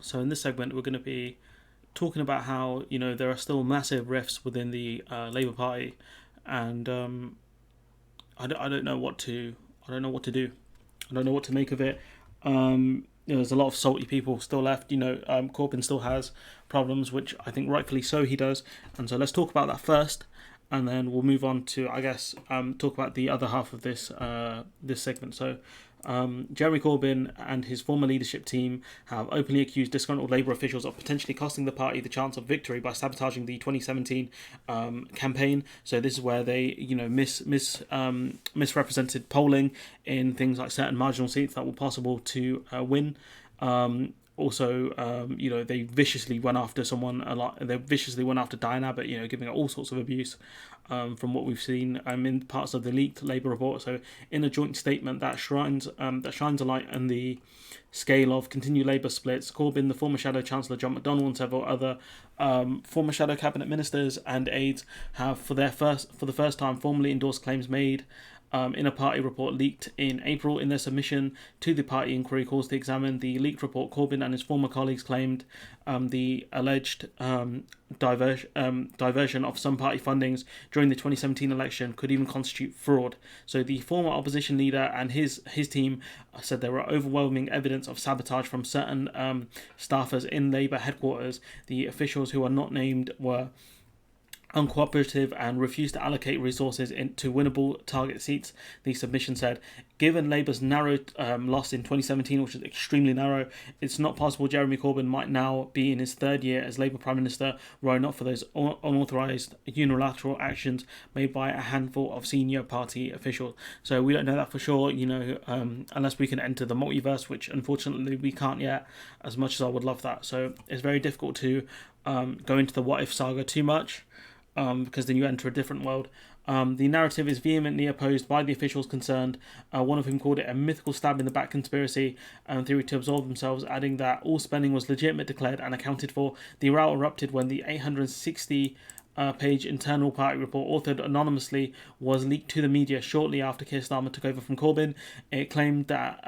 So in this segment, we're going to be talking about how there are still massive rifts within the Labour Party, and I don't know what to do. I don't know what to make of it. There's a lot of salty people still left. Corbyn still has problems, which I think rightfully so he does. And so let's talk about that first, and then we'll move on to, I guess, talk about the other half of this segment. So, Jeremy Corbyn and his former leadership team have openly accused disgruntled Labour officials of potentially costing the party the chance of victory by sabotaging the 2017 campaign. So this is where they, misrepresented polling in things like certain marginal seats that were possible to win. They viciously went after someone a lot. They viciously went after Diane Abbott, giving her all sorts of abuse, from what we've seen in parts of the leaked Labour report. So, in a joint statement that shines a light on the scale of continued Labour splits, Corbyn, the former Shadow Chancellor John McDonnell, and several other former Shadow Cabinet ministers and aides have, for the first time, formally endorsed claims made in a party report leaked in April. In their submission to the party inquiry calls to examine the leaked report, Corbyn and his former colleagues claimed the alleged diversion of some party fundings during the 2017 election could even constitute fraud. So the former opposition leader and his team said there were overwhelming evidence of sabotage from certain staffers in Labour headquarters. The officials who are not named were uncooperative and refused to allocate resources to winnable target seats. The submission said, given Labour's narrow loss in 2017, which is extremely narrow, it's not possible Jeremy Corbyn might now be in his third year as Labour Prime Minister were it not for those unauthorised unilateral actions made by a handful of senior party officials. So we don't know that for sure, unless we can enter the multiverse, which unfortunately we can't yet, as much as I would love that. So it's very difficult to go into the what if saga too much, because then you enter a different world. The narrative is vehemently opposed by the officials concerned, one of whom called it a mythical stab in the back conspiracy theory to absolve themselves, adding that all spending was legitimate, declared and accounted for. The row erupted when the 860 page internal party report, authored anonymously, was leaked to the media shortly after Keir Starmer took over from Corbyn. It claimed that,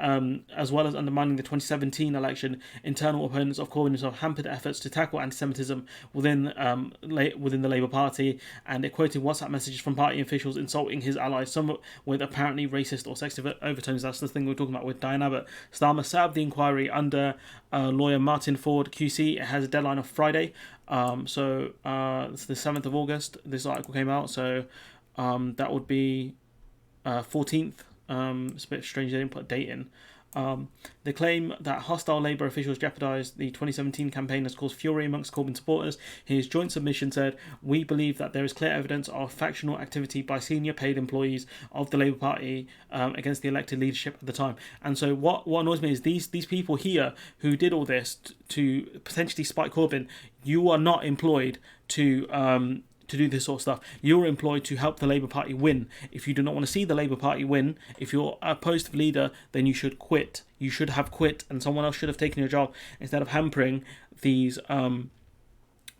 as well as undermining the 2017 election, internal opponents of Corbyn have hampered efforts to tackle anti-Semitism within the Labour Party, and it quoted WhatsApp messages from party officials insulting his allies, some with apparently racist or sexist overtones. That's the thing we're talking about with Diane Abbott. Starmer set up the inquiry under lawyer Martin Ford QC. It has a deadline of Friday. It's the 7th of August. This article came out, so that would be 14th. It's a bit strange they didn't put a date in. They claim that hostile Labour officials jeopardised the 2017 campaign has caused fury amongst Corbyn supporters. His joint submission said, we believe that there is clear evidence of factional activity by senior paid employees of the Labour Party against the elected leadership at the time. And so what annoys me is these people here who did all this to potentially spite Corbyn, you are not employed to do this sort of stuff. You're employed to help the Labour Party win. If you do not want to see the Labour Party win, if you're a post leader, then you should quit. You should have quit, and someone else should have taken your job instead of hampering these the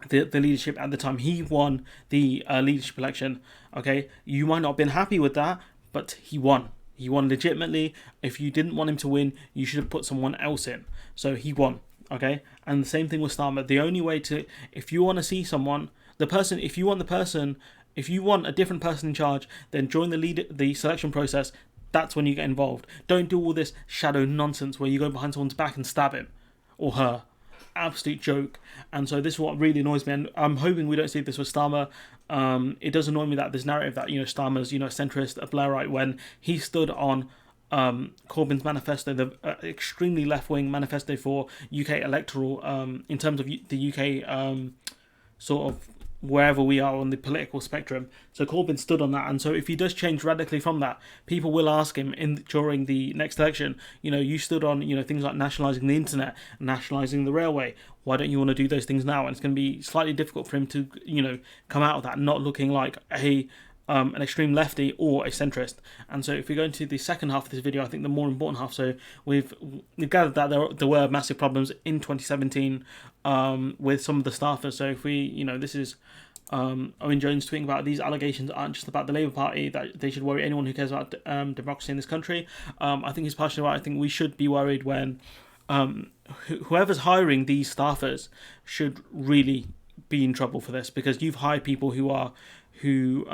leadership at the time. He won the leadership election. Okay, you might not have been happy with that, but he won. He won legitimately. If you didn't want him to win, you should have put someone else in. So he won. Okay, and the same thing with Starmer. The only way to, if you want to see someone, if you want a different person in charge, then during the selection process, that's when you get involved. Don't do all this shadow nonsense where you go behind someone's back and stab him or her. Absolute joke. And so this is what really annoys me, and I'm hoping we don't see this with Starmer. It does annoy me that this narrative that Starmer's centrist, a Blairite, when he stood on Corbyn's manifesto, the extremely left-wing manifesto for UK electoral, in terms of the UK sort of wherever we are on the political spectrum. So Corbyn stood on that, and so if he does change radically from that, people will ask him during the next election, you stood on things like nationalising the internet, nationalising the railway. Why don't you want to do those things now? And it's going to be slightly difficult for him to come out of that not looking like an extreme lefty or a centrist. And so if we go into the second half of this video, I think the more important half, so we've gathered that there were massive problems in 2017 with some of the staffers. So if we, this is Owen Jones tweeting about these allegations aren't just about the Labour Party, that they should worry anyone who cares about democracy in this country. I think he's partially right. I think we should be worried when whoever's hiring these staffers should really be in trouble for this, because you've hired people who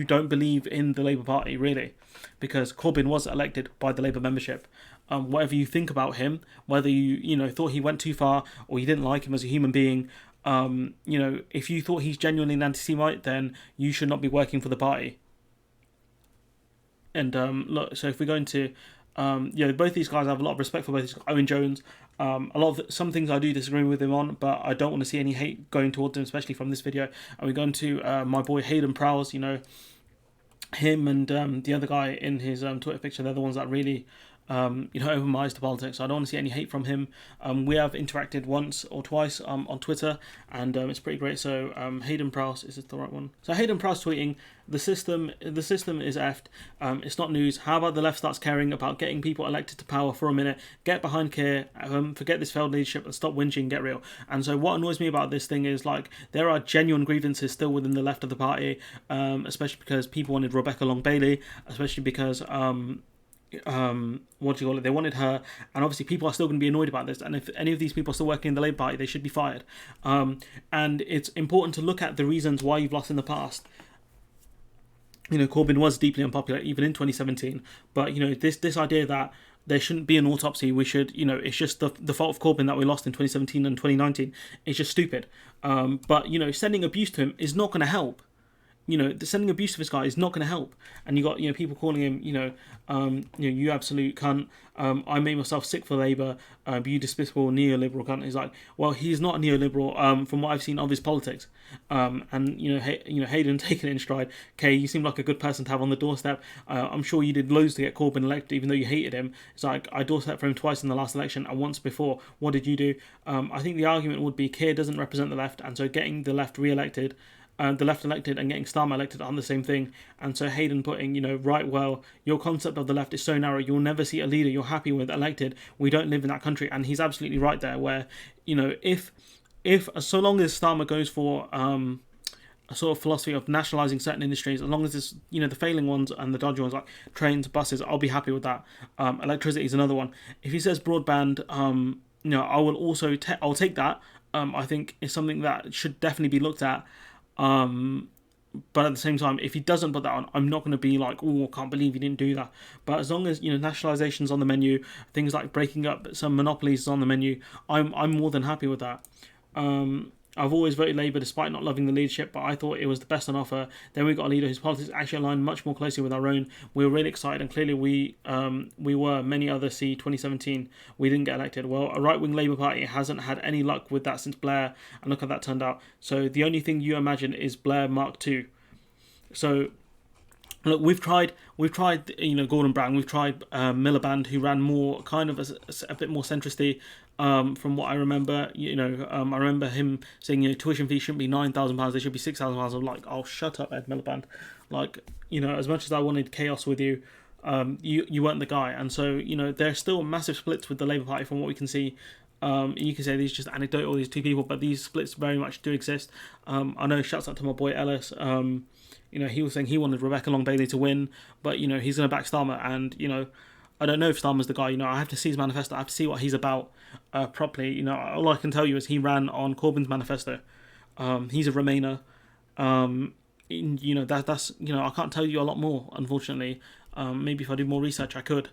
don't believe in the Labour Party, really, because Corbyn was elected by the Labour membership. Whatever you think about him, whether you thought he went too far or you didn't like him as a human being, if you thought he's genuinely an anti-Semite, then you should not be working for the party. And look, so if we go into both these guys, I have a lot of respect for both these guys. Owen Jones, some things I do disagree with him on, but I don't want to see any hate going towards him, especially from this video. And we go into my boy Hayden Prowse. Him and the other guy in his Twitter picture, they're the ones that really open my eyes to politics. So I don't want to see any hate from him. We have interacted once or twice on Twitter, and it's pretty great. So Hayden Prowse, is it the right one? So Hayden Prowse tweeting, the system is effed. It's not news. How about the left starts caring about getting people elected to power for a minute? Get behind Keir, forget this failed leadership and stop whinging, get real. And so what annoys me about this thing is, like, there are genuine grievances still within the left of the party, especially because people wanted Rebecca Long-Bailey, especially because they wanted her, and obviously people are still going to be annoyed about this, and if any of these people are still working in the Labour Party, they should be fired. And it's important to look at the reasons why you've lost in the past. Corbyn was deeply unpopular even in 2017, but this idea that there shouldn't be an autopsy, we should, it's just the fault of Corbyn that we lost in 2017 and 2019, is just stupid. But sending abuse to him is not going to help. Sending abuse to this guy is not going to help. And you got people calling him you absolute cunt, I made myself sick for Labour, you despicable neoliberal cunt. He's like, well, he's not a neoliberal from what I've seen of his politics. And Hayden taking it in stride. Okay, you seem like a good person to have on the doorstep. I'm sure you did loads to get Corbyn elected, even though you hated him. It's like, I doorstepped for him twice in the last election and once before. What did you do? I think the argument would be Keir doesn't represent the left, and so getting the left re-elected, the left elected and getting Starmer elected aren't the same thing. And so Hayden putting, right, well, your concept of the left is so narrow, you'll never see a leader you're happy with elected. We don't live in that country. And he's absolutely right there, where, if so long as Starmer goes for a sort of philosophy of nationalising certain industries, as long as it's, the failing ones and the dodgy ones like trains, buses, I'll be happy with that. Electricity is another one. If he says broadband, I will also, I'll take that. I think it's something that should definitely be looked at. But at the same time, if he doesn't put that on, I'm not going to be like, oh, I can't believe he didn't do that. But as long as nationalisation's on the menu, things like breaking up some monopolies is on the menu, I'm more than happy with that. I've always voted Labour despite not loving the leadership, but I thought it was the best on offer. Then we got a leader whose politics actually aligned much more closely with our own. We were really excited, and clearly we were. Many others see 2017, we didn't get elected. Well, a right-wing Labour Party hasn't had any luck with that since Blair, and look how that turned out. So the only thing you imagine is Blair Mark II. So look, we've tried, Gordon Brown, we've tried Miliband, who ran more kind of a bit more centristy. From what I remember, I remember him saying, tuition fees shouldn't be £9,000, they should be £6,000. I'm like, oh, shut up, Ed Miliband. Like, as much as I wanted chaos with you, you weren't the guy. And so, there's still massive splits with the Labour Party from what we can see. You can say these are just anecdotal, these two people, but these splits very much do exist. I know, shouts out to my boy Ellis. He was saying he wanted Rebecca Long-Bailey to win, but, he's going to back Starmer, and, I don't know if Starmer's the guy. I have to see his manifesto. I have to see what he's about properly. All I can tell you is he ran on Corbyn's manifesto. He's a Remainer. That's I can't tell you a lot more, unfortunately. Maybe if I do more research, I could.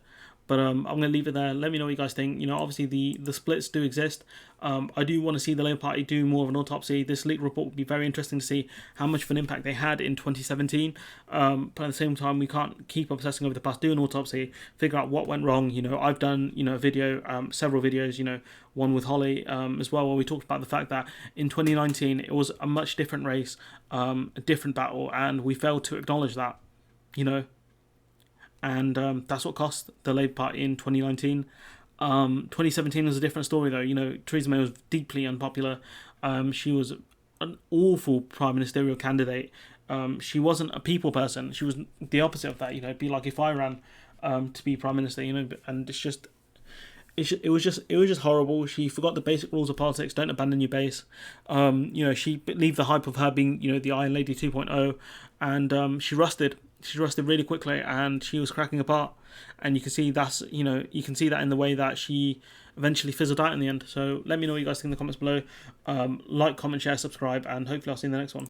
But I'm going to leave it there. Let me know what you guys think. Obviously the splits do exist. I do want to see the Labour Party do more of an autopsy. This leaked report would be very interesting to see how much of an impact they had in 2017. But at the same time, we can't keep obsessing over the past. Do an autopsy, figure out what went wrong. I've done, a video, several videos, one with Holly as well, where we talked about the fact that in 2019, it was a much different race, a different battle, and we failed to acknowledge that, And that's what cost the Labour Party in 2019. 2017 was a different story, though. Theresa May was deeply unpopular. She was an awful prime ministerial candidate. She wasn't a people person. She was the opposite of that. It'd be like if I ran to be prime minister. And it was just horrible. She forgot the basic rules of politics. Don't abandon your base. She believed the hype of her being the Iron Lady 2.0, and she rusted. She rusted really quickly, and she was cracking apart. And you can see you can see that in the way that she eventually fizzled out in the end. So let me know what you guys think in the comments below. Like, comment, share, subscribe, and hopefully I'll see you in the next one.